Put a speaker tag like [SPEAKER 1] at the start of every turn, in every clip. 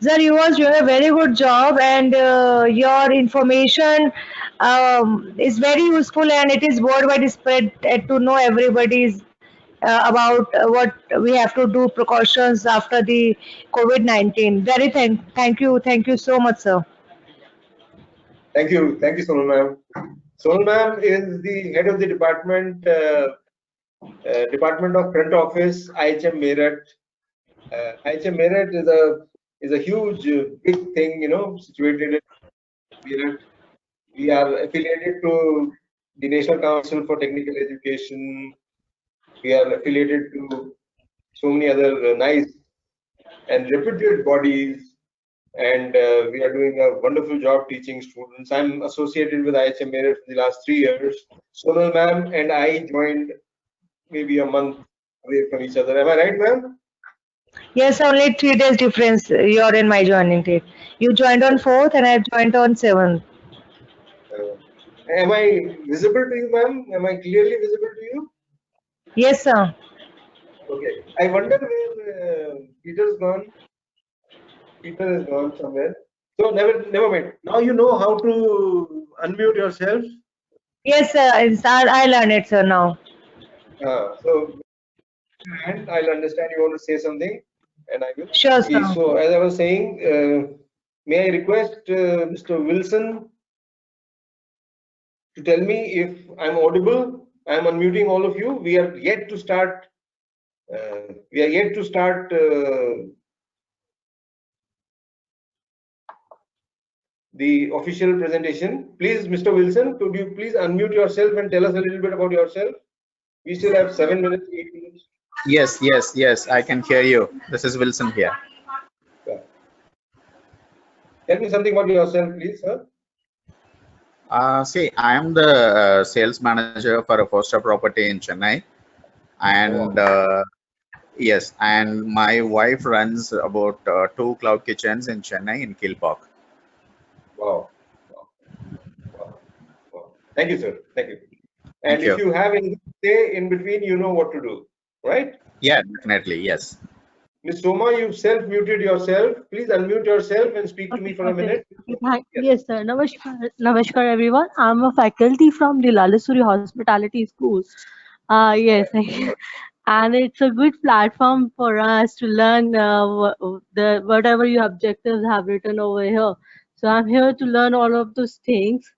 [SPEAKER 1] Sir, you was doing a very good job, and your information is very useful, and it is worldwide spread to know everybody's about what we have to do precautions after the COVID-19. Very thank you so much, sir.
[SPEAKER 2] Thank you, Sonal ma'am. Sonal ma'am is the head of the Department of Front Office, IHM Meerut. IHM Meerut is a huge, big thing, situated in Meerut. We are affiliated to the National Council for Technical Education. We are affiliated to so many other nice and reputed bodies, and we are doing a wonderful job teaching students. I'm associated with IHM Meerut for the last 3 years. Sonal ma'am and I joined maybe a month away from each other. Am I right, ma'am?
[SPEAKER 1] Yes, only 3 days difference. You're in my joining date. You joined on 4th, and I joined on 7th.
[SPEAKER 2] Uh, am I visible to you, ma'am? Am I clearly visible to you?
[SPEAKER 1] Yes, sir.
[SPEAKER 2] Okay. I wonder where Peter's gone. Peter is gone somewhere. So never mind. Now you know how to unmute yourself.
[SPEAKER 1] Yes, sir. I learned it, sir, now.
[SPEAKER 2] So and I'll understand you want to say something, and I will.
[SPEAKER 1] Sure, sir.
[SPEAKER 2] So as I was saying, may I request Mr. Wilson to tell me if I'm audible? I'm unmuting all of you. We are yet to start. The official presentation. Please, Mr. Wilson, could you please unmute yourself and tell us a little bit about yourself? We still have 7 minutes, 8 minutes.
[SPEAKER 3] Yes, I can hear you. This is Wilson here.
[SPEAKER 2] Yeah. Tell me something about yourself, please, sir.
[SPEAKER 3] See, I am the sales manager for a Foster property in Chennai, and yes, and my wife runs about 2 cloud kitchens in Chennai in Kilpauk.
[SPEAKER 2] Wow. Thank you, sir. Thank you. And if you have anything to say in between, you know what to do, right?
[SPEAKER 3] Yeah, definitely. Yes.
[SPEAKER 2] Ms. Soma, you've self-muted yourself. Please unmute yourself and speak to me for a minute.
[SPEAKER 4] Yes, sir. Namaskar, everyone. I'm a faculty from the Lalasuri Hospitality School. Yes, and it's a good platform for us to learn the whatever your objectives have written over here. So I'm here to learn all of those things,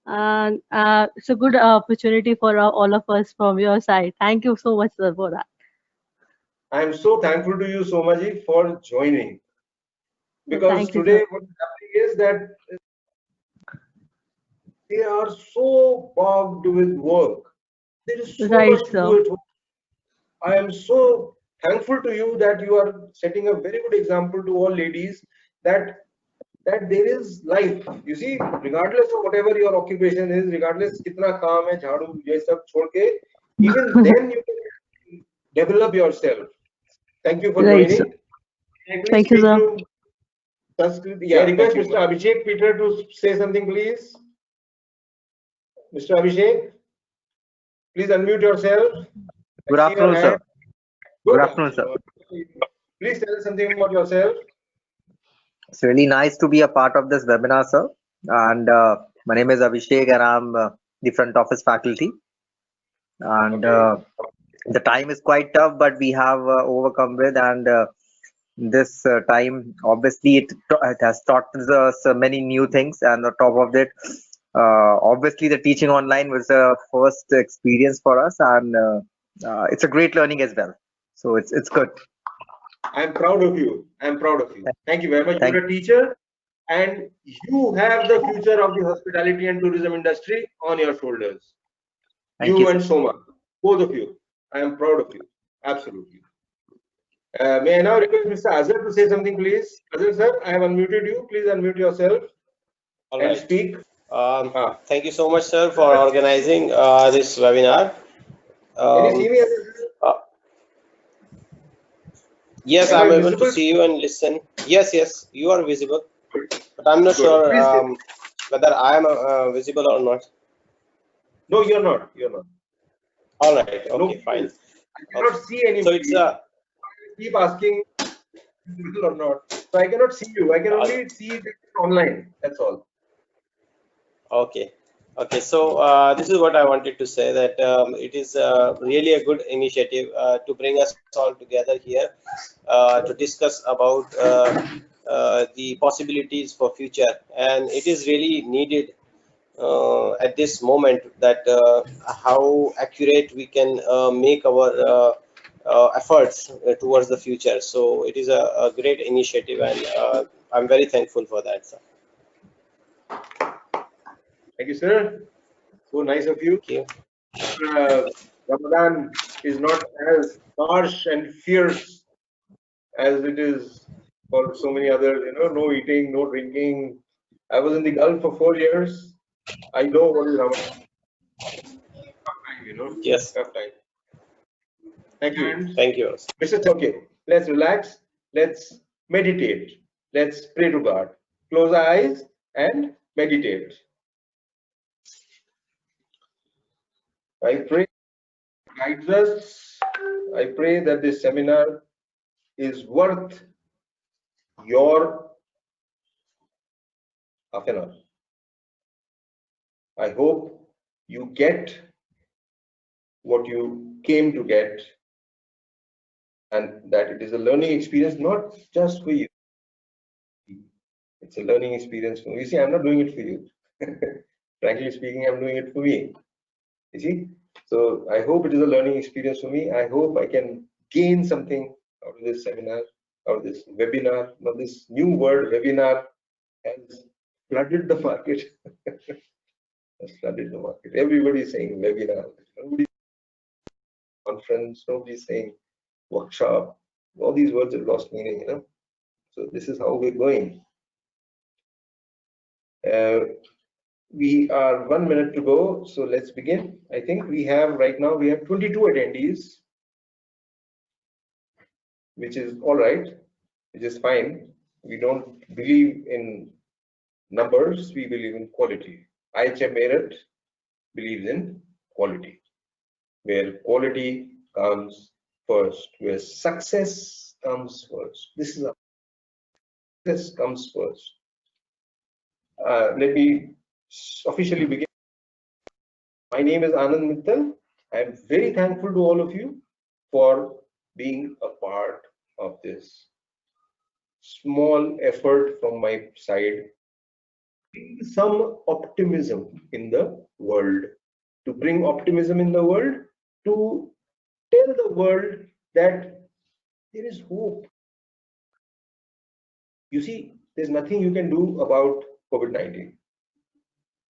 [SPEAKER 4] and it's a good opportunity for all of us from your side. Thank you so much, sir, for that.
[SPEAKER 2] I'm so thankful to you, Somaji, for joining. Because today what's happening is that they are so bogged with work. There is so much to do at home. I am so thankful to you that you are setting a very good example to all ladies that there is life. You see, regardless of whatever your occupation is, regardless kitna kaam hai, jhadu, ye sab chhod ke, even then you can develop yourself. Thank you for joining.
[SPEAKER 4] Thank you, sir.
[SPEAKER 2] Yeah, request Mr. Abhishek Peter to say something, please. Mr. Abhishek, please unmute yourself.
[SPEAKER 5] Good afternoon, sir. Good afternoon, sir.
[SPEAKER 2] Please tell us something about yourself.
[SPEAKER 5] It's really nice to be a part of this webinar, sir. And my name is Abhishek, and I'm the front office faculty. And the time is quite tough, but we have overcome with. And this time, obviously, it has taught us many new things. And on top of it, obviously, the teaching online was the first experience for us, and it's a great learning as well. So it's good.
[SPEAKER 2] I'm proud of you. I'm proud of you. Thank you very much. You're a teacher, and you have the future of the hospitality and tourism industry on your shoulders. You and Soma, both of you. I am proud of you. Absolutely. May I now request Mr. Azhar to say something, please? Azhar sir, I have unmuted you. Please unmute yourself and speak.
[SPEAKER 6] Thank you so much, sir, for organizing this webinar.
[SPEAKER 2] Can you see me?
[SPEAKER 6] Yes, I'm able to see you and listen. Yes, you are visible, but I'm not sure whether I am visible or not.
[SPEAKER 2] No, you're not. You're not.
[SPEAKER 6] All right. Okay, fine.
[SPEAKER 2] I cannot see anybody.
[SPEAKER 6] So it's
[SPEAKER 2] keep asking visible or not. So I cannot see you. I can only see it online. That's all.
[SPEAKER 6] Okay. Okay. So this is what I wanted to say, that it is really a good initiative to bring us all together here to discuss about the possibilities for future, and it is really needed at this moment, that how accurate we can make our efforts towards the future. So it is a great initiative, and I'm very thankful for that, sir.
[SPEAKER 2] Thank you, sir. So nice of you.
[SPEAKER 6] Thank you.
[SPEAKER 2] Ramadan is not as harsh and fierce as it is for so many others. No eating, no drinking. I was in the Gulf for 4 years. I know what is Ramadan. Tough time.
[SPEAKER 6] Yes.
[SPEAKER 2] Tough time. Thank you. And
[SPEAKER 6] Thank you.
[SPEAKER 2] Mr. Okay, let's relax. Let's meditate. Let's pray to God. Close our eyes and meditate. I pray guides us. I pray that this seminar is worth your half an hour. I hope you get what you came to get, and that it is a learning experience not just for you. It's a learning experience for me. You see, I'm not doing it for you. Frankly speaking, I'm doing it for me. You see? So I hope it is a learning experience for me. I hope I can gain something out of this seminar, out of this webinar. Now, this new word, webinar, has flooded the market. Has flooded the market. Everybody is saying webinar. Nobody conference. Nobody is saying workshop. All these words have lost meaning. So this is how we're going. We are 1 minute to go, so let's begin. I think we have right now 22 attendees, which is all right, which is fine. We don't believe in numbers, we believe in quality. IHM Meerut believes in quality, where quality comes first, where success comes first. This is success comes first. Let me officially begin. My name is Anand Mittal. I am very thankful to all of you for being a part of this small effort from my side. Some optimism in the world, to bring optimism in the world, to tell the world that there is hope. You see, there's nothing you can do about COVID-19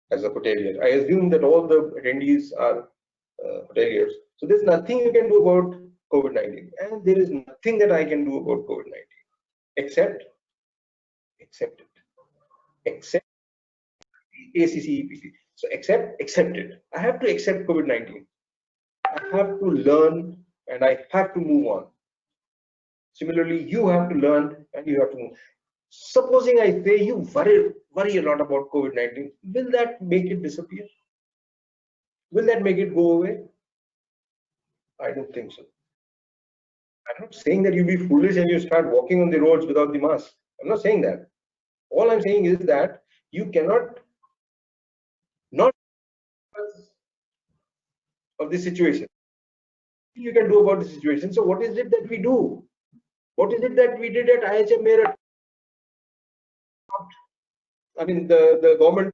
[SPEAKER 2] as a hotelier. I assume that all the attendees are hoteliers. So there's nothing you can do about COVID-19, and there is nothing that I can do about COVID-19 except accept it. Accept ACCEPC. So accept it. I have to accept COVID-19. I have to learn and I have to move on. Similarly, you have to learn and you have to move. Supposing I say you worry a lot about COVID-19, will that make it disappear? Will that make it go away? I don't think so. I'm not saying that you be foolish and you start walking on the roads without the mask. I'm not saying that. All I'm saying is that you cannot not of the situation. You can do about the situation. So what is it that we do? What is it that we did at IHM Meerut? I mean, the government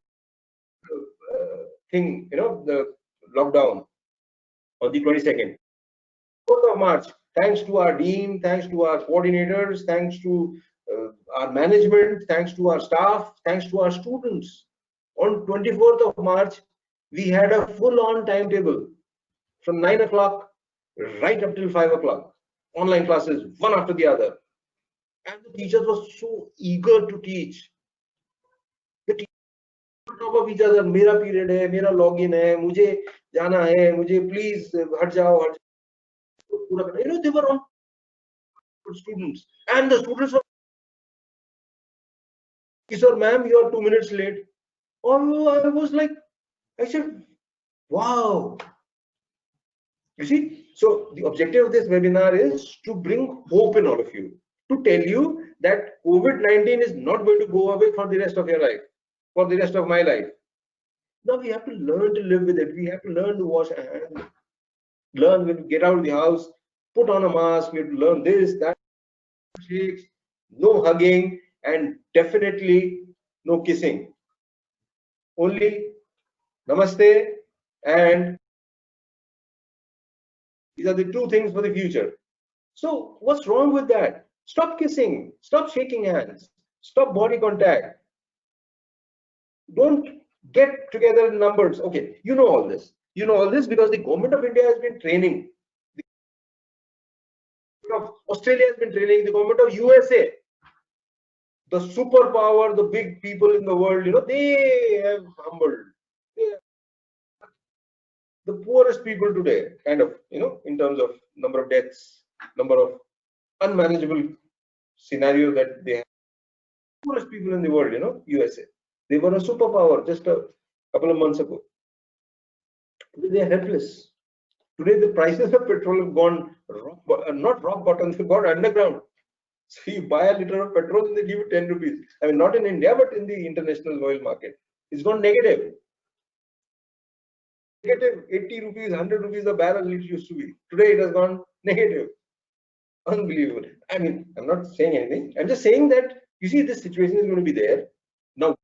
[SPEAKER 2] thing, the lockdown on the 22nd, 4th of March. Thanks to our dean, thanks to our coordinators, thanks to our management, thanks to our staff, thanks to our students. On 24th of March, we had a full-on timetable from 9 o'clock right up till 5 o'clock. Online classes, one after the other. And the teachers were so eager to teach. The teachers on top of each other, mera period hai, mera login hai, mujhe jana hai, mujhe please hat jao. They were on students. And the students were, sir, ma'am, you are 2 minutes late. Oh, I was like, I said, wow. You see, so the objective of this webinar is to bring hope in all of you. to tell you that COVID-19 is not going to go away for the rest of your life, for the rest of my life. Now we have to learn to live with it. We have to learn to wash our hands, learn when we get out of the house, put on a mask. We have to learn this, that, shakes, no hugging, and definitely no kissing. Only namaste, and these are the two things for the future. So what's wrong with that? Stop kissing, stop shaking hands, stop body contact. Don't get together in numbers. Okay, you know all this. You know all this because the government of India has been training. The government of Australia has been training. The government of USA, the superpower, the big people in the world, they have humbled. The poorest people today, kind of, in terms of number of deaths, number of unmanageable scenario that they have. Poorest people in the world, USA. They were a superpower just a couple of months ago. Today they are helpless. Today the prices of petrol have gone not rock bottom, they've gone underground. So you buy a liter of petrol and they give you 10 rupees. I mean, not in India, but in the international oil market. It's gone negative. Negative 80 rupees, 100 rupees a barrel it used to be. Today it has gone negative. Unbelievable. I mean, I'm not saying anything. I'm just saying that, you see, this situation is going to be there. Now,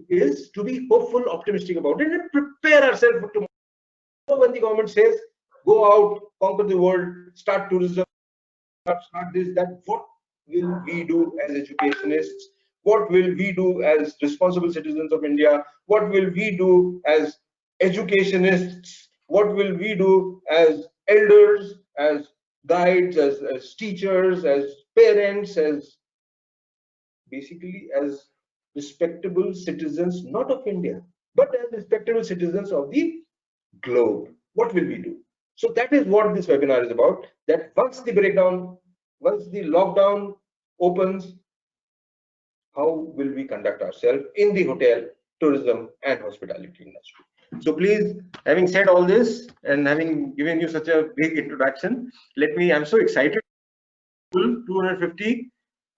[SPEAKER 2] is to be hopeful, optimistic about it, and prepare ourselves for tomorrow. When the government says, go out, conquer the world, start tourism, start this, that, what will we do as educationists? What will we do as responsible citizens of India? What will we do as educationists? What will we do as elders, as guides, as teachers, as parents, as basically as respectable citizens, not of India, but as respectable citizens of the globe? What will we do? So that is what this webinar is about, that once the breakdown, once the lockdown opens, how will we conduct ourselves in the hotel, tourism, and hospitality industry? So please, having said all this and having given you such a big introduction, I'm so excited. 250.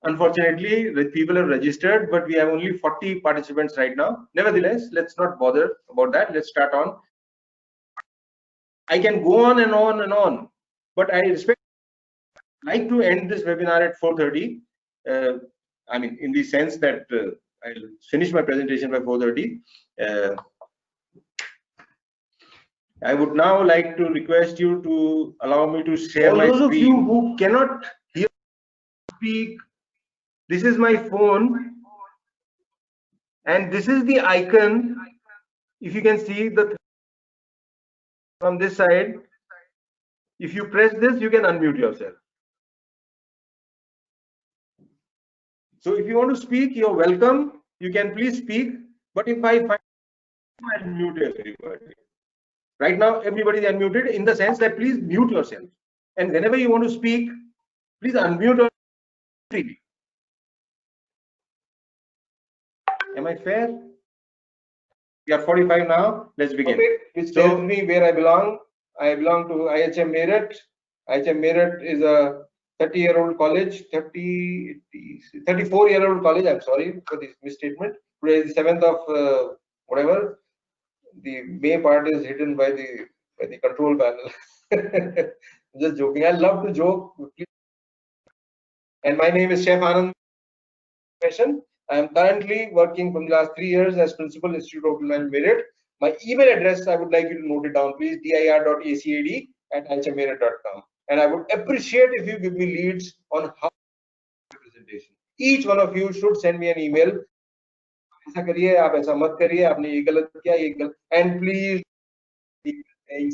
[SPEAKER 2] Unfortunately, the people have registered, but we have only 40 participants right now. Nevertheless, let's not bother about that. Let's start on. I can go on and on and on, but I like to end this webinar at 4:30. I mean, in the sense that I'll finish my presentation by 4:30. I would now like to request you to allow me to share my screen. Those of you who cannot hear speak, this is my phone, and this is the icon. If you can see from this side, if you press this, you can unmute yourself. So if you want to speak, you're welcome. You can please speak. But if I find I unmute everybody. Right now, everybody is unmuted in the sense that please mute yourself. And whenever you want to speak, please unmute freely. Am I fair? We are 45 now. Let's begin. Okay. Which tells me where I belong. I belong to IHM Meerut. IHM Meerut is a 30-year-old college, 34-year-old college. I'm sorry for this misstatement. Today is the 7th of whatever. The May part is hidden by the control panel. Just joking. I love to joke. And my name is Chef Anand. I am currently working from the last 3 years as Principal Institute of Hotel Management Meerut. My email address, I would like you to note it down, please. dir.acad@ihmmeerut.com. And I would appreciate if you give me leads on how presentation. Each one of you should send me an email. And please,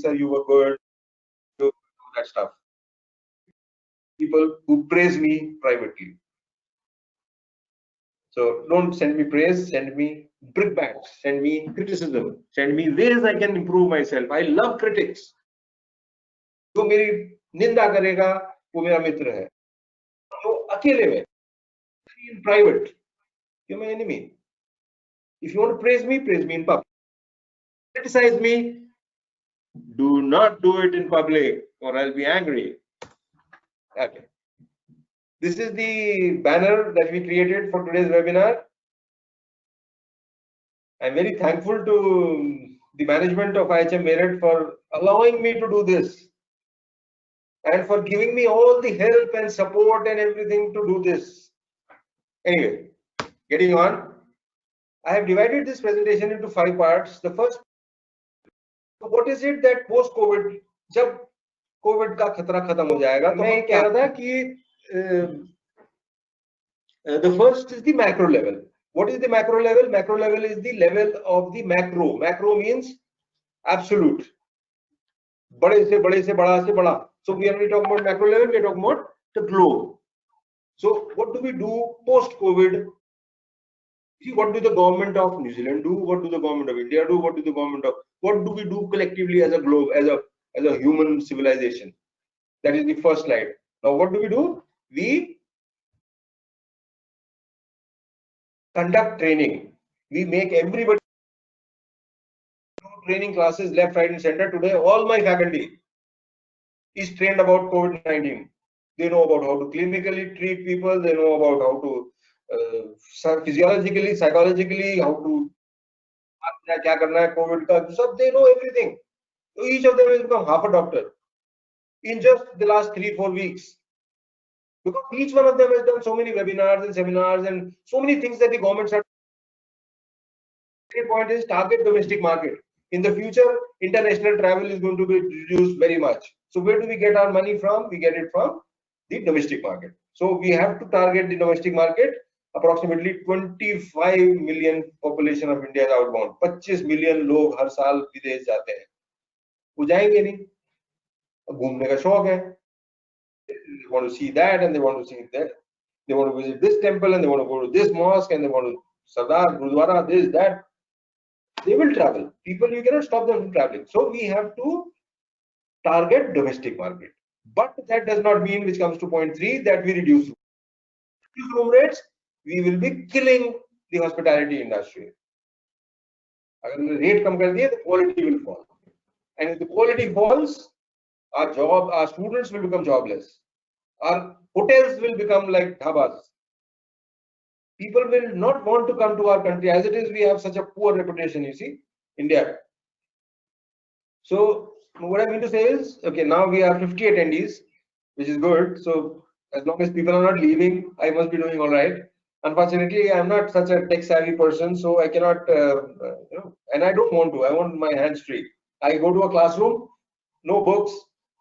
[SPEAKER 2] sir, you were good. That stuff. People who praise me privately. So don't send me praise, send me brickbats, send me criticism, send me ways I can improve myself. I love critics. जो मेरी निंदा करेगा वो मेरा मित्र है. तो अकेले में, in private, you're my enemy. If you want to praise me in public. Criticize me, do not do it in public or I'll be angry. Okay. This is the banner that we created for today's webinar. I'm very thankful to the management of IHM Meerut for allowing me to do this and for giving me all the help and support and everything to do this. Anyway, getting on, I have divided this presentation into 5 parts. The first, what is it that post-COVID, जब COVID का खतरा खत्म हो जाएगा, तो मैं कह रहा था कि the first is the macro level. What is the macro level? Macro level is the level of the macro. Macro means absolute. बड़े से बड़ा से बड़ा. So we are not talking about macro level, we are talking about the globe. So what do we do post-COVID? See, what do the government of New Zealand do? What do the government of India do? What do we do collectively as a globe, as a human civilization? That is the first slide. Now what do? We conduct training. We make everybody do training classes left, right, and center. Today, all my faculty is trained about COVID-19. They know about how to clinically treat people. They know about how to physiologically, psychologically, how to क्या करना है COVID का. सब they know everything. So each of them has become half a doctor in just the last 3-4 weeks. Because each one of them has done so many webinars and seminars and so many things that the governments are. The point is target domestic market. In the future, international travel is going to be reduced very much. So where do we get our money from? We get it from the domestic market. So we have to target the domestic market. Approximately 25 million population of India is outbound. 25 million लोग हर साल विदेश जाते हैं. वो जाएंगे नहीं. घूमने का शौक है. They want to see that and they want to see that. They want to visit this temple and they want to go to this mosque and they want to Sardar, Gurudwara, this, that. They will travel. People, you cannot stop them from traveling. So we have to target domestic market. But that does not mean, which comes to point 3, that we reduce room rates. We will be killing the hospitality industry. If the rate कम कर दिए, the quality will fall. And if the quality falls, our students will become jobless. Our hotels will become like dhabas. People will not want to come to our country. As it is, we have such a poor reputation, you see, India. So what I mean to say is, okay, now we have 50 attendees, which is good. So as long as people are not leaving, I must be doing all right. Unfortunately, I'm not such a tech savvy person, so I cannot, and I don't want to. I want my hands free. I go to a classroom, no books,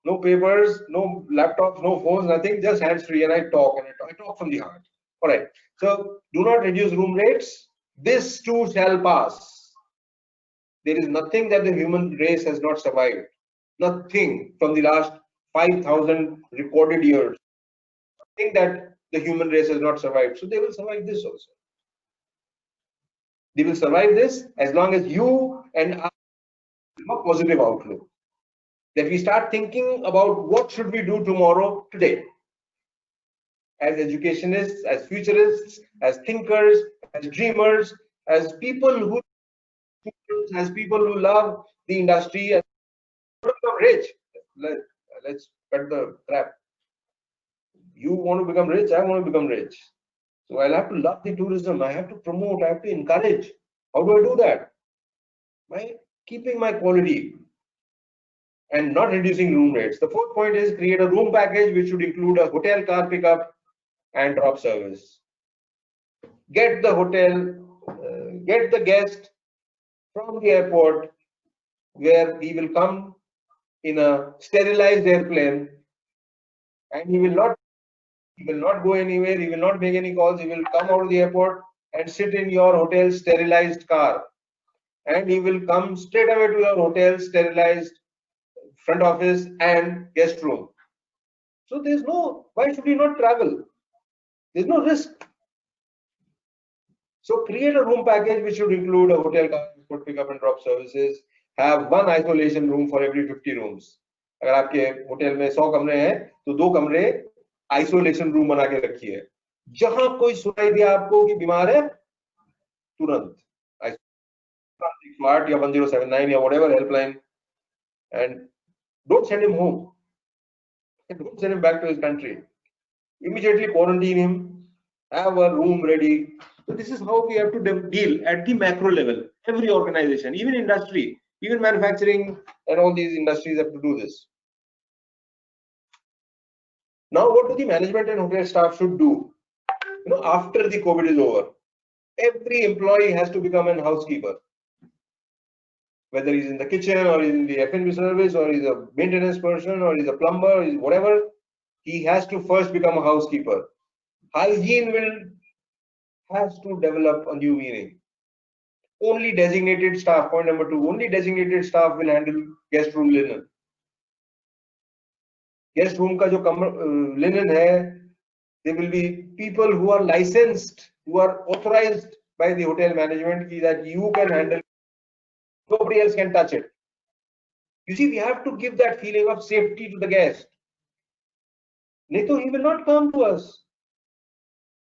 [SPEAKER 2] no papers, no laptops, no phones, nothing, just hands free, and I talk I talk from the heart. All right. So do not reduce room rates. This too shall pass. There is nothing that the human race has not survived. Nothing from the last 5,000 recorded years. Nothing that the human race has not survived. So they will survive this also. They will survive this as long as you and I have a positive outlook. That we start thinking about what should we do tomorrow, today. As educationists, as futurists, as thinkers, as dreamers, as people who love the industry and become rich. Let's cut the crap. You want to become rich, I want to become rich. So I'll have to love the tourism, I have to promote, I have to encourage. How do I do that? By keeping my quality and not reducing room rates. The fourth point is create a room package which should include a hotel car pickup and drop service. Get the hotel, get the guest from the airport where he will come in a sterilized airplane and he will not go anywhere, he will not make any calls, he will come out of the airport and sit in your hotel sterilized car and he will come straight away to your hotel sterilized front office and guest room. So there's no, why should he not travel? There's no risk. So create a room package which should include a hotel car pickup and drop services. Have one isolation room for every 50 rooms. अगर आपके hotel में 100 कमरे हैं तो 2 कमरे isolation room बना के रखिए. जहां कोई सुनाई दिया आपको कि बीमार है, तुरंत स्मार्ट या 1079 या whatever helpline, and don't send him home. Don't send him back to his country. immediately quarantine him, have a room ready. So this is how we have to deal at the macro level. Every organization, even industry, even manufacturing, and all these industries have to do this. Now, what do the management and hotel staff should do? After the COVID is over, every employee has to become a housekeeper. Whether he's in the kitchen or he's in the F&B service or he's a maintenance person or he's a plumber or he's whatever, he has to first become a housekeeper. Hygiene has to develop a new meaning. Only designated staff, point number 2, only designated staff will handle guest room linen. Guest room ka jo linen hai, there will be people who are licensed, who are authorized by the hotel management that you can handle. Nobody else can touch it. You see, we have to give that feeling of safety to the guest. Nato, he will not come to us.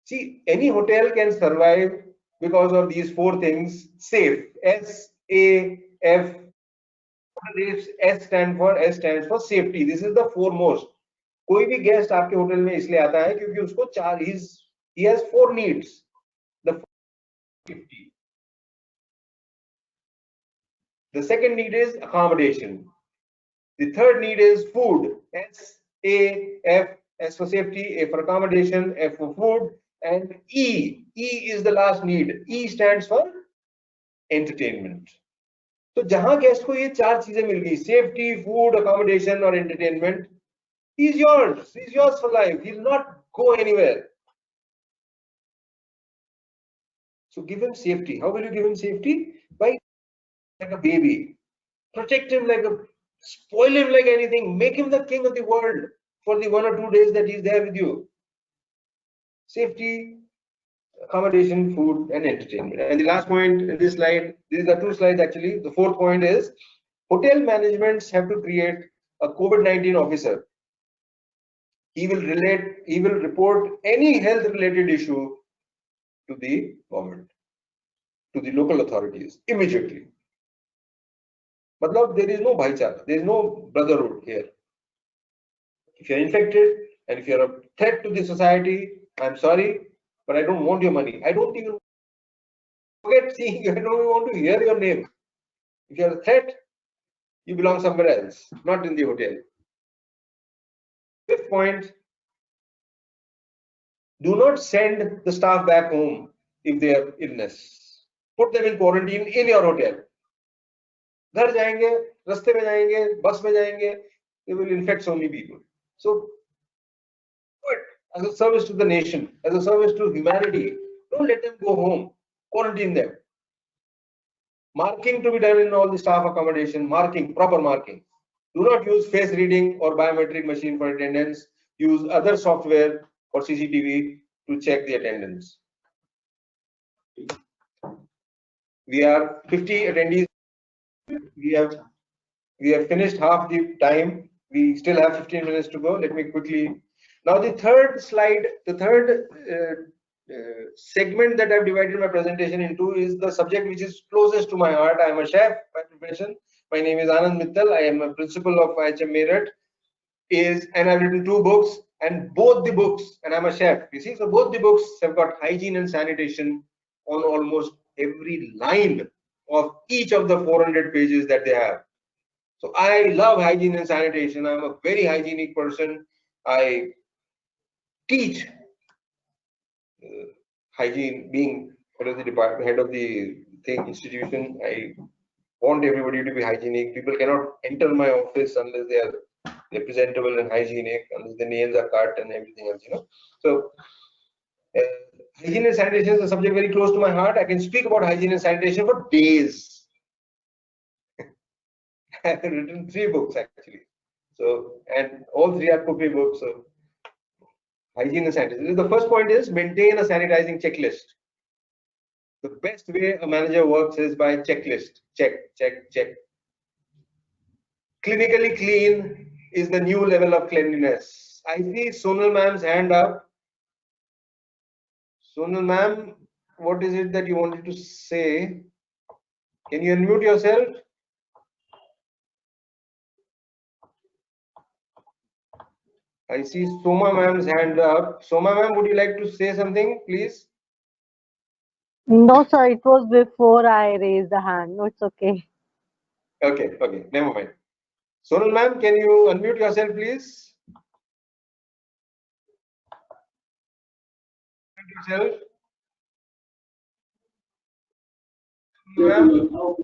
[SPEAKER 2] See, any hotel can survive because of these 4 things. Safe. S-A-F. S stands for safety. This is the foremost. कोई भी guest आपके hotel में इसलिए आता है क्योंकि उसको he has 4 needs. The safety. The second need is accommodation. The third need is food. S-A-F. S for safety, A for accommodation, F for food, and E. E is the last need. E stands for entertainment. So जहां guest को ये 4 चीजें मिल गई, safety, food, accommodation और entertainment, he's yours. He's yours for life. He'll not go anywhere. So give him safety. How will you give him safety? By like a baby. Protect him spoil him like anything. Make him the king of the world for the 1 or 2 days that he's there with you. Safety, accommodation, food, and entertainment. And the last point in this slide, these are 2 slides actually. The 4th point is hotel managements have to create a COVID-19 officer. He will report any health related issue to the government, to the local authorities immediately. Matlab, there is no bhaichara, there is no brotherhood here. If you're infected and if you're a threat to the society, I'm sorry, but I don't want your money. I don't even forget seeing you. I don't even want to hear your name. If you're a threat, you belong somewhere else, not in the hotel. 5th point, do not send the staff back home if they have illness. Put them in quarantine in your hotel. घर जाएंगे, रास्ते में जाएंगे, बस में जाएंगे, they will infect so many people. So, do it as a service to the nation, as a service to humanity. Don't let them go home. Quarantine them. Marking to be done in all the staff accommodation. Marking, proper marking. Do not use face reading or biometric machine for attendance. Use other software or CCTV to check the attendance. We are 50 attendees. We have finished half the time. We still have 15 minutes to go. Let me quickly. Now the third slide, the third segment that I've divided my presentation into is the subject which is closest to my heart. I am a chef by profession. My name is Anand Mittal. I am a principal of IHM Meerut. And I've written 2 books, and both the books, and I'm a chef. You see, so both the books have got hygiene and sanitation on almost every line of each of the 400 pages that they have. So I love hygiene and sanitation. I'm a very hygienic person. I teach hygiene, being head of the department, head of the institution. I want everybody to be hygienic. People cannot enter my office unless they are presentable and hygienic, unless the nails are cut and everything else, So hygiene and sanitation is a subject very close to my heart. I can speak about hygiene and sanitation for days. I have written 3 books actually. So, and all 3 are cookery books. So hygiene and sanitation. The first point is maintain a sanitizing checklist. The best way a manager works is by checklist. Check, check, check. Clinically clean is the new level of cleanliness. I see Sonal ma'am's hand up. Sonal ma'am, what is it that you wanted to say? Can you unmute yourself? I see Soma ma'am's hand up. Soma ma'am, would you like to say something, please?
[SPEAKER 4] No, sir, it was before I raised the hand. No, it's okay.
[SPEAKER 2] Okay, okay, never mind. Sonal ma'am, can you unmute yourself, please? Unmute yourself. Ma'am,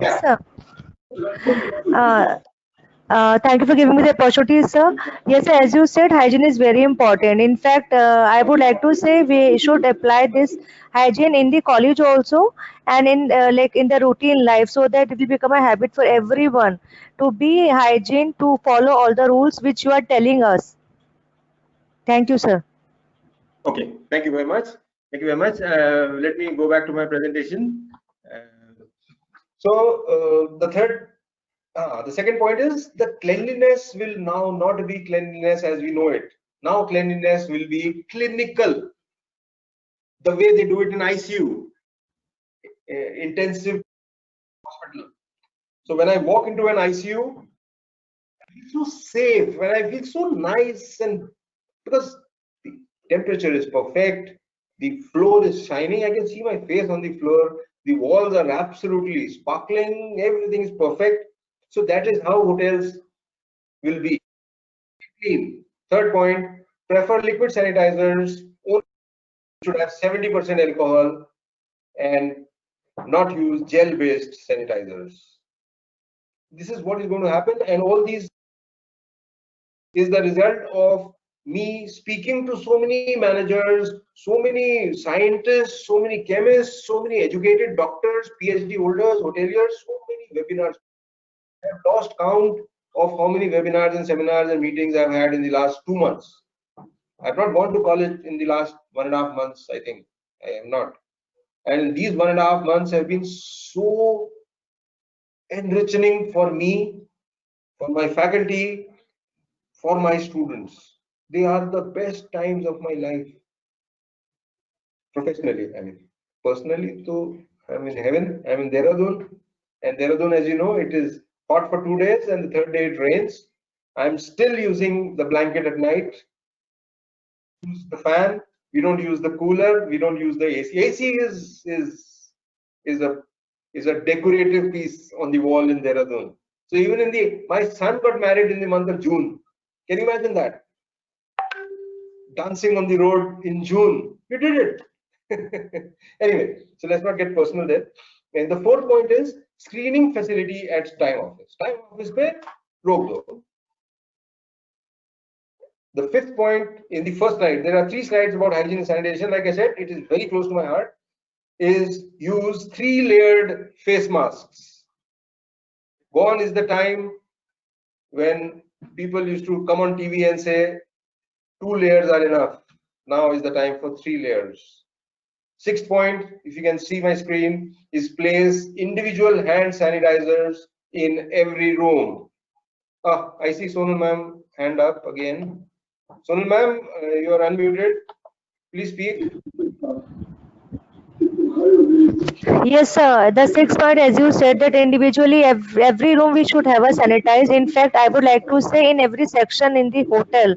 [SPEAKER 1] Yes, sir. Uh, Thank you for giving me the opportunity, sir. Yes, sir, as you said, hygiene is very important. In fact, I would like to say we should apply this hygiene in the college also and in like in the routine life, so that it will become a habit for everyone to be hygiene, to follow all the rules which you are telling us. Thank you, sir.
[SPEAKER 2] okay, thank you very much. Thank you very much. Let me go back to my presentation. The second point is the cleanliness will now not be cleanliness as we know it. Now cleanliness will be clinical, the way they do it in ICU, intensive hospital. So when I walk into an ICU, I feel so safe, when I feel so nice, and because the temperature is perfect, the floor is shining, I can see my face on the floor, the walls are absolutely sparkling, everything is perfect. So that is how hotels will be clean. Third point, prefer liquid sanitizers, only should have 70% alcohol and not use gel-based sanitizers. This is what is going to happen, and all these is the result of me speaking to so many managers, so many scientists, so many chemists, so many educated doctors, PhD holders, hoteliers, so many webinars. I have lost count of how many webinars and seminars and meetings I've had in the last 2 months. I've not gone to college in the last 1.5 months, I think. I am not. And these 1.5 months have been so enriching for me, for my faculty, for my students. They are the best times of my life. Professionally, I mean. Personally, so I'm in heaven, I'm in Dehradun. And Dehradun, as you know, it is hot for 2 days and the third day it rains. I'm still using the blanket at night. Use the fan. We don't use the cooler. We don't use the AC. AC is a decorative piece on the wall in Dehradun. So even my son got married in the month of June. Can you imagine that? Dancing on the road in June. We did it. Anyway, so let's not get personal there. And the fourth point is screening facility at time office. Time office pe rok do. The fifth point in the first slide, there are 3 slides about hygiene and sanitation. Like I said, it is very close to my heart. Is use 3-layered face masks. Gone is the time when people used to come on TV and say 2 layers are enough. Now is the time for 3 layers. Sixth point, if you can see my screen, is place individual hand sanitizers in every room. I see Sonal ma'am hand up again. Sonal ma'am, you are unmuted. Please speak.
[SPEAKER 1] Yes, sir. The sixth point, as you said, that individually every room we should have a sanitized. In fact, I would like to say in every section in the hotel,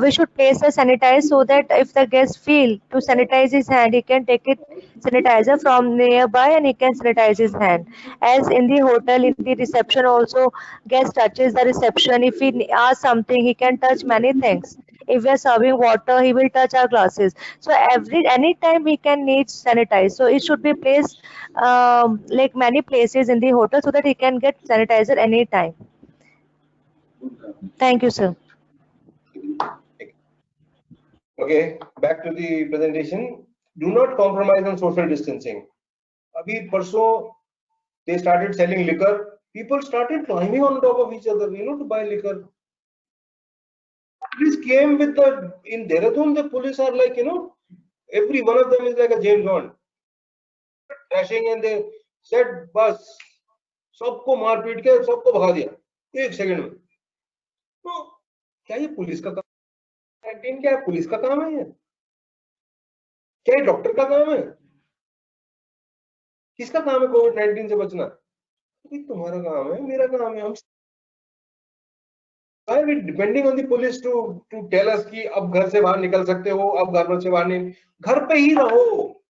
[SPEAKER 1] we should place a sanitizer so that if the guest feel to sanitize his hand, he can take it sanitizer from nearby and he can sanitize his hand. As in the hotel, in the reception also, guest touches the reception. If he asks something, he can touch many things. If we are serving water, he will touch our glasses. So anytime we can need sanitize. So it should be placed like many places in the hotel so that he can get sanitizer anytime. Thank you, sir.
[SPEAKER 2] Okay, back to the presentation. Do not compromise on social distancing. Abhi parso, they started selling liquor. People started climbing on top of each other, to buy liquor. Police came with in Dehradun, the police are like, every one of them is like a James Bond. Crashing, and they said, बस सबको मार पीट के सबको भगा दिया 1 second में. तो क्या ये पुलिस का काम? कैंटीन क्या पुलिस का काम है? ये क्या ये डॉक्टर का काम है? किसका काम है कोविड-19 से बचना? तुम्हारा काम है, मेरा काम है. हम Why are we depending on the police to tell us कि अब घर से बाहर निकल सकते हो, अब घर से बाहर नहीं, घर पे ही रहो.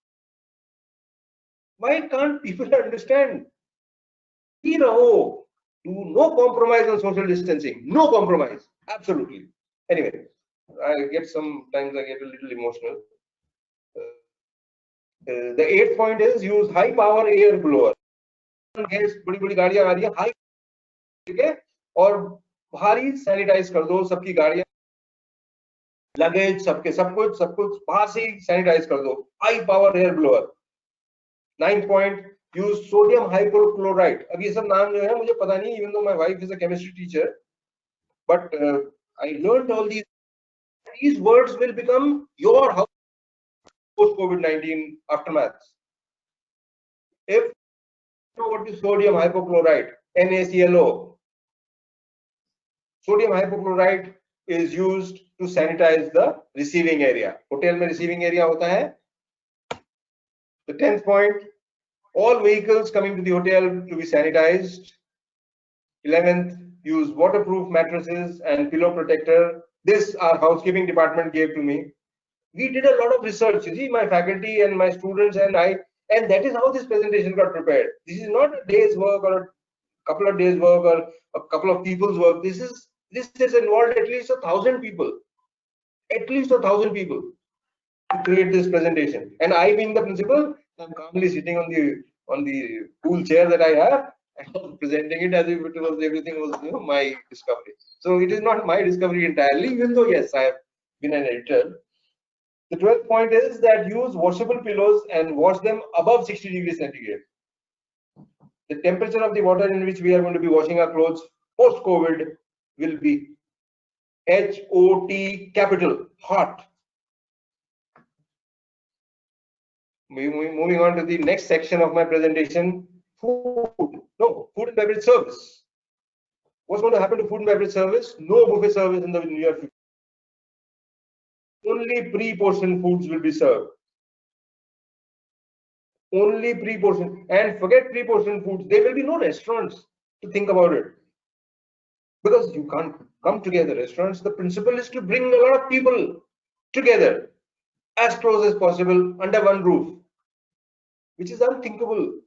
[SPEAKER 2] Why can't people understand? ही रहो. No compromise on social distancing. No compromise. Absolutely. Anyway, sometimes I get a little emotional. The 8th point is use high power air blower. बड़ी गाड़ियां आ रही है, हाई, ठीक है, और भारी सैनिटाइज कर दो सबकी गाड़ियां, लगेज, सबके सब कुछ बाहर से सैनिटाइज कर दो. High power air blower. 9th point, use sodium hypochlorite. अब ये सब नाम जो है मुझे पता नहीं, even though my wife is a chemistry teacher, but I learned all these words will become your house post COVID-19 aftermath. If you know what is sodium hypochlorite, NaClO. Sodium hypochlorite is used to sanitize the receiving area. Hotel में receiving area होता है. The 10th point, all vehicles coming to the hotel to be sanitized. 11th, use waterproof mattresses and pillow protector. This our housekeeping department gave to me. We did a lot of research. You see, my faculty and my students and I, and that is how this presentation got prepared. This is not a day's work or a couple of days work or a couple of people's work. This has involved at least 1,000 people. At least 1,000 people to create this presentation. And I, being the principal, I'm calmly sitting on the cool chair that I have and presenting it as if it was everything was my discovery. So it is not my discovery entirely, even though yes, I have been an editor. The 12th point is that use washable pillows and wash them above 60 degrees centigrade. The temperature of the water in which we are going to be washing our clothes post-COVID will be HOT capital, hot. Moving on to the next section of my presentation, food and beverage service. What's going to happen to food and beverage service? No buffet service in the near future. Only pre-portioned foods will be served. Only pre-portioned, and forget pre-portioned foods. There will be no restaurants to think about it, because you can't come together. Restaurants, the principle is to bring a lot of people together as close as possible under one roof, which is unthinkable.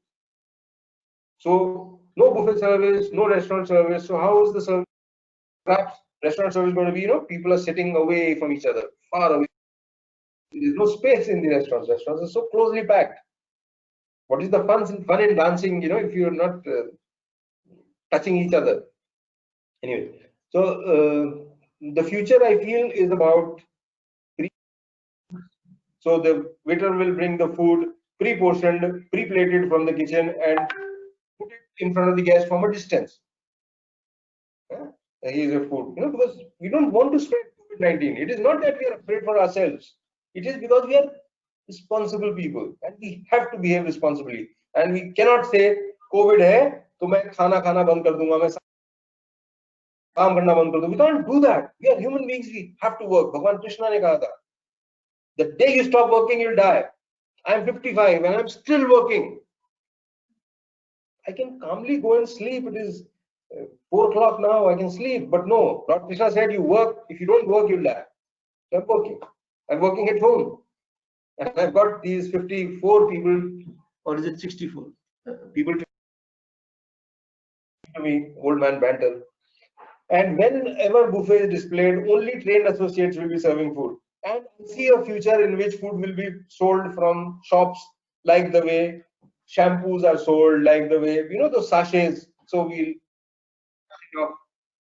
[SPEAKER 2] So no buffet service, no restaurant service. So how is the service? Perhaps restaurant service going to be, people are sitting away from each other, far away. There is no space in the restaurants. Restaurants are so closely packed. What is the fun in dancing, if you're not touching each other? Anyway, so the future, I feel, is about so the waiter will bring the food pre-portioned, pre-plated from the kitchen and put it in front of the guest from a distance. Here's your food, because we don't want to spread COVID-19. It is not that we are afraid for ourselves. It is because we are responsible people and we have to behave responsibly. And we cannot say COVID hai, to main khana band kar dunga, main kaam karna band kar dunga. We can't do that. We are human beings. We have to work. Bhagwan Krishna ne kaha tha, the day you stop working, you'll die. I'm 55 and I'm still working. I can calmly go and sleep. It is 4 o'clock now. I can sleep. But no, Lord Krishna said, you work. If you don't work, you'll die. So I'm working. I'm working at home. And I've got these 54 people, or is it 64 people to me, old man banter. And whenever buffet is displayed, only trained associates will be serving food. And I see a future in which food will be sold from shops, like the way shampoos are sold, like the way, those sachets. So we'll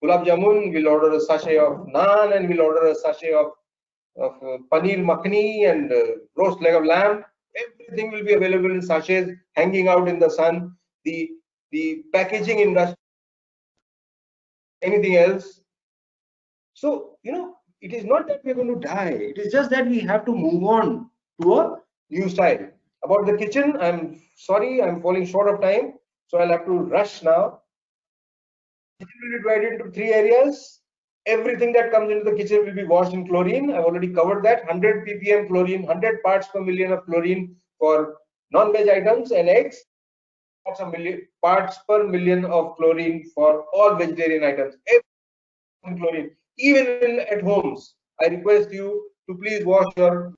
[SPEAKER 2] gulab jamun, we'll order a sachet of naan, and we'll order a sachet of paneer makhani and roast leg of lamb. Everything will be available in sachets, hanging out in the sun. The packaging industry, anything else. So, it is not that we're going to die. It is just that we have to move on to a new style. About the kitchen, I'm sorry, I'm falling short of time. So I'll have to rush now. Kitchen will be divided into 3 areas. Everything that comes into the kitchen will be washed in chlorine. I've already covered that. 100 ppm chlorine, 100 parts per million of chlorine for non-veg items and eggs. Parts per million of chlorine for all vegetarian items. chlorine. Even at homes, I request you to please wash your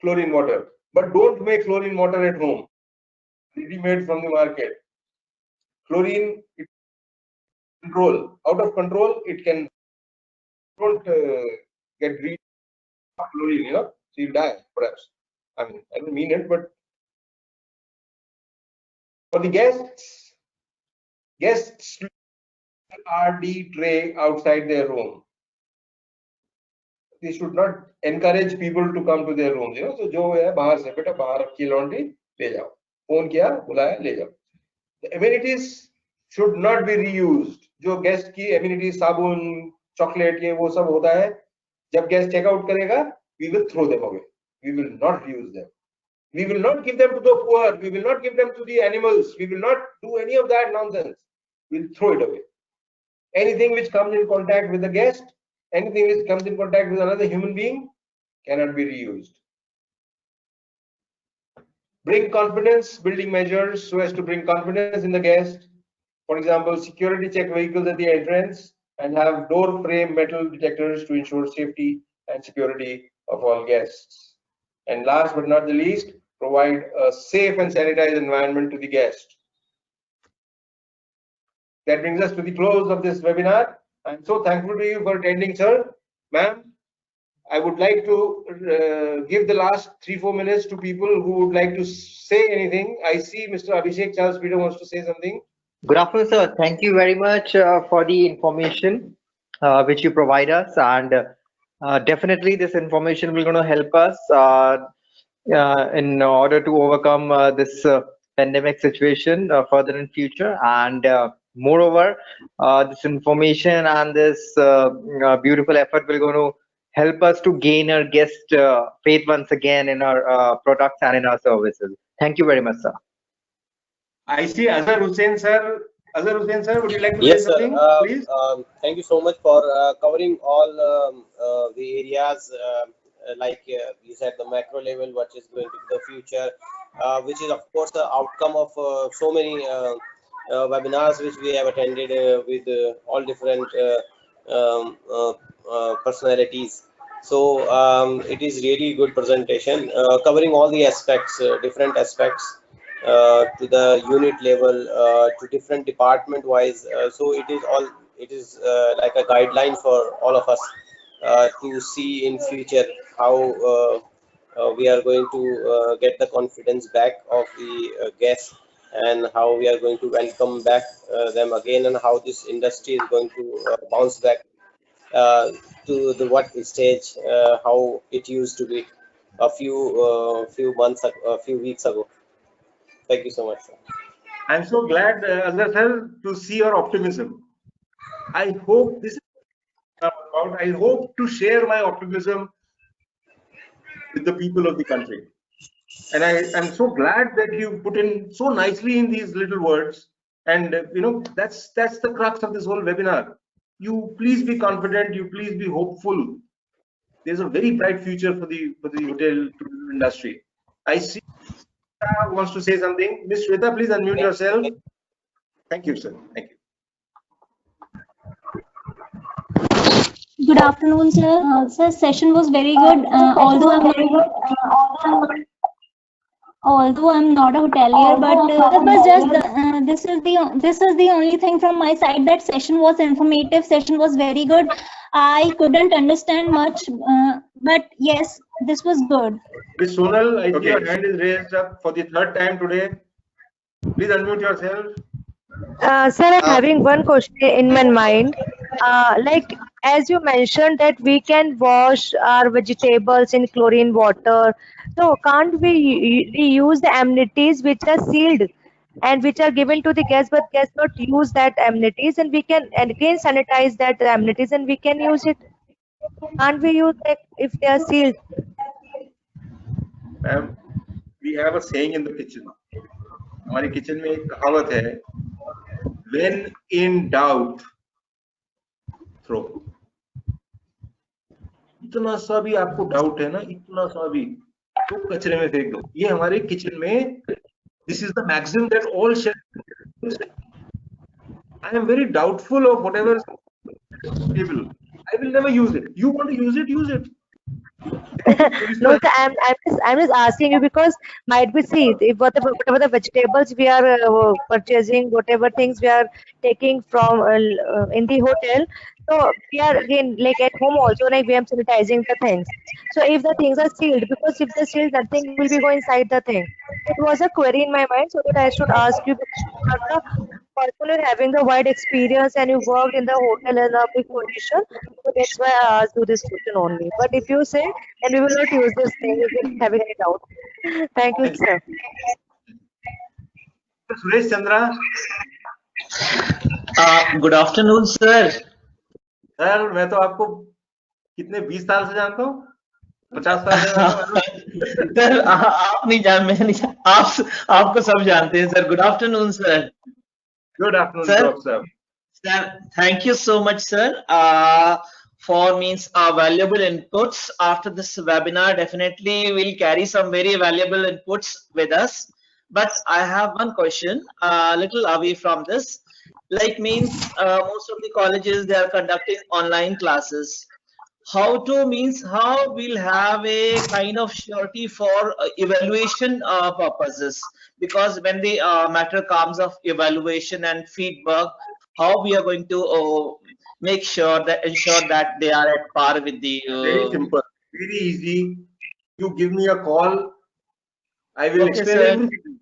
[SPEAKER 2] chlorine water, but don't make chlorine water at home. Ready-made from the market. Chlorine, control, out of control, it can don't get rid of chlorine, you know, so you die perhaps. I mean, I don't mean it, but for the guests RD tray outside their room. They should not encourage people to come to their rooms, you know. So जो है बाहर से बेटा बाहर रखी laundry ले जाओ, phone किया बुलाया ले जाओ. The amenities should not be reused. जो गेस्ट की amenities साबुन चॉकलेट ये वो सब होता है, जब गेस्ट चेकआउट करेगा we will throw them away. We will not reuse them. We will not give them to the poor. We will not give them to the animals. We will not do any of that nonsense. We'll throw it away. Anything which comes in contact with the guest, anything which comes in contact with another human being cannot be reused. Bring confidence, building measures so as to bring confidence in the guest. For example, security check vehicles at the entrance and have door frame metal detectors to ensure safety and security of all guests. And last but not the least, provide a safe and sanitized environment to the guest. That brings us to the close of this webinar. I'm so thankful to you for attending, sir. Ma'am, I would like to give the last 3-4 minutes to people who would like to say anything. I see Mr. Abhishek Charles Peter wants to say something.
[SPEAKER 5] Good afternoon, sir. Thank you very much for the information which you provide us, and definitely this information will going to help us in order to overcome this pandemic situation further in future. And moreover, this information and this beautiful effort will going to help us to gain our guest faith once again in our products and in our services. Thank you very much, sir.
[SPEAKER 2] I see Azhar Hussain sir. Azhar Hussain sir, would you like to
[SPEAKER 6] Yes,
[SPEAKER 2] say something,
[SPEAKER 6] sir.
[SPEAKER 2] please?
[SPEAKER 6] Thank you so much for covering all the areas, like you said, the macro level, what is going to be the future, which is of course the outcome of so many webinars which we have attended with all different personalities. So it is really good presentation covering all the aspects, different aspects. To the unit level, to different department wise, so it is like a guideline for all of us to see in future how we are going to get the confidence back of the guests, and how we are going to welcome back them again, and how this industry is going to bounce back to the what stage how it used to be a few months a few weeks ago. Thank you so much, sir.
[SPEAKER 2] I'm so glad, Azhar sir, to see your optimism. I hope this is about. I hope to share my optimism with the people of the country. And I am so glad that you put in so nicely in these little words. And you know, that's the crux of this whole webinar. You please be confident. You please be hopeful. There's a very bright future for the hotel tourism industry. I see. Wants to say something. Ms. Shweta, please unmute yourself. Thank you, sir. Thank you.
[SPEAKER 7] Good afternoon, sir. Sir, session was very good. Although I'm not a hotelier, but it was just this is the only thing from my side, that session was informative. Session was very good. I couldn't understand much, but yes, this was good.
[SPEAKER 2] Ms. Sonal, I see your hand is raised up for the 3rd time today. Please unmute yourself.
[SPEAKER 1] Sir, I'm having one question in my mind. Like, as you mentioned that we can wash our vegetables in chlorine water, so can't we reuse the amenities which are sealed and which are given to the guests, but guests not use that amenities, and we can again sanitize that amenities and we can use it? Can't we use it if they are sealed?
[SPEAKER 2] Ma'am, we have a saying in the kitchen. हमारे kitchen में एक कहावत है, when in doubt, throw. इतना सा भी आपको doubt है ना, इतना सा भी तो कचरे में फेंक दो. ये हमारे किचन में, this is the maxim that all chefs. I am very doubtful of whatever table. I will never use it. You want to use it? Use it.
[SPEAKER 1] No, sir, I'm just asking you because might be see if whatever the vegetables we are purchasing, whatever things we are taking from in the hotel, so we are again like at home also like we are sanitizing the things. So if the things are sealed, because if they're sealed, nothing will be go inside the thing. It was a query in my mind, so that I should ask you because you are the person who having the wide experience and you worked in the hotel in a big position. So that's why I asked you this question only. But if you say, then we will not use this thing if you're having any doubt. Thank you, sir.
[SPEAKER 2] Suresh Chandra.
[SPEAKER 8] Good afternoon sir.
[SPEAKER 2] Sir मैं तो आपको कितने 20 साल से जानता हूँ, 50 साल से जानता हूँ।
[SPEAKER 8] सर आप नहीं जान, मैं नहीं जान, आपको सब जानते हैं sir. Good afternoon sir.
[SPEAKER 2] Good afternoon
[SPEAKER 8] sir. Sir thank you so much sir for means valuable inputs after this webinar. Definitely we'll carry some very valuable inputs with us, but I have one question little away from this, like means most of the colleges they are conducting online classes. How we'll have a kind of surety for evaluation purposes, because when the matter comes of evaluation and feedback, how we are going to make sure that ensure that they are at par with the
[SPEAKER 2] very simple, very easy. You give me a call, I will explain everything.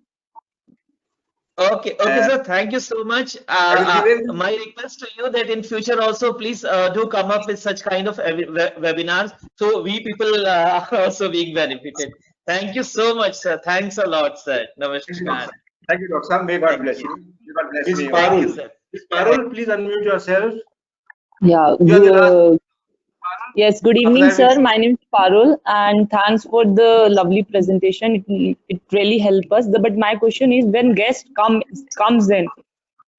[SPEAKER 8] Okay, sir. Thank you so much. My request to you that in future also please do come up with such kind of webinars, so we people are also being benefited. Thank you so much, sir. Thanks a lot, sir. Namaskar.
[SPEAKER 2] Thank you, Dr. Sam. May God bless you. May God bless you.
[SPEAKER 8] Parul.
[SPEAKER 2] Miss Parul, please unmute yourself.
[SPEAKER 9] Yeah. Yes, good evening, sir. My name is Parul, and thanks for the lovely presentation. It really helped us. But my question is, when guest comes in,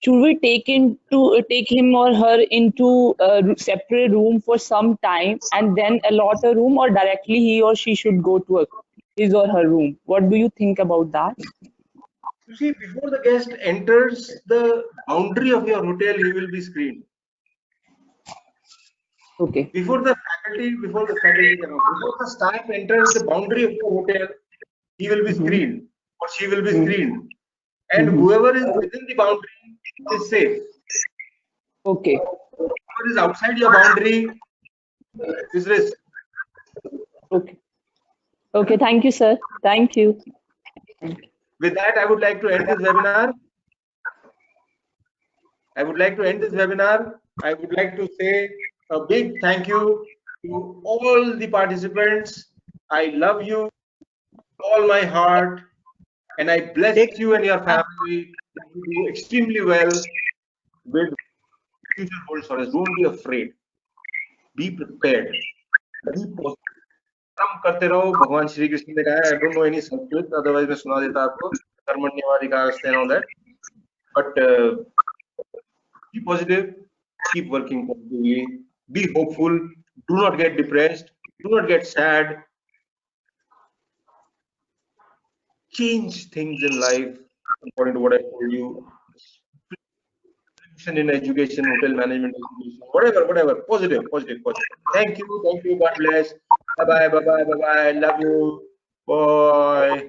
[SPEAKER 9] should we take him or her into a separate room for some time and then allot a room, or directly he or she should go to his or her room? What do you think about that?
[SPEAKER 2] You see, before the guest enters the boundary of your hotel, he will be screened.
[SPEAKER 9] Okay.
[SPEAKER 2] Before the staff enters the boundary of your hotel, he will be screened or she will be screened, and whoever is within the boundary is safe.
[SPEAKER 9] Okay.
[SPEAKER 2] Whoever is outside your boundary is risk.
[SPEAKER 9] Okay. Okay. Thank you, sir. Thank you.
[SPEAKER 2] With that, I would like to end this webinar. I would like to say a big thank you to all the participants. I love you all my heart, and I bless you and your family. You do extremely well with future holds for us. Don't be afraid. Be prepared. Be positive. काम करते रहो. भगवान श्री कृष्ण ने कहा, I don't know any Sanskrit, otherwise मैं सुना देता आपको. कर्मण्येवाधिकारस्ते and all that. But be positive. Keep working positively. Be hopeful. Do not get depressed. Do not get sad. Change things in life according to what I told you. In education, hotel management, whatever. Positive. Thank you. God bless. Bye bye. Love you. Bye.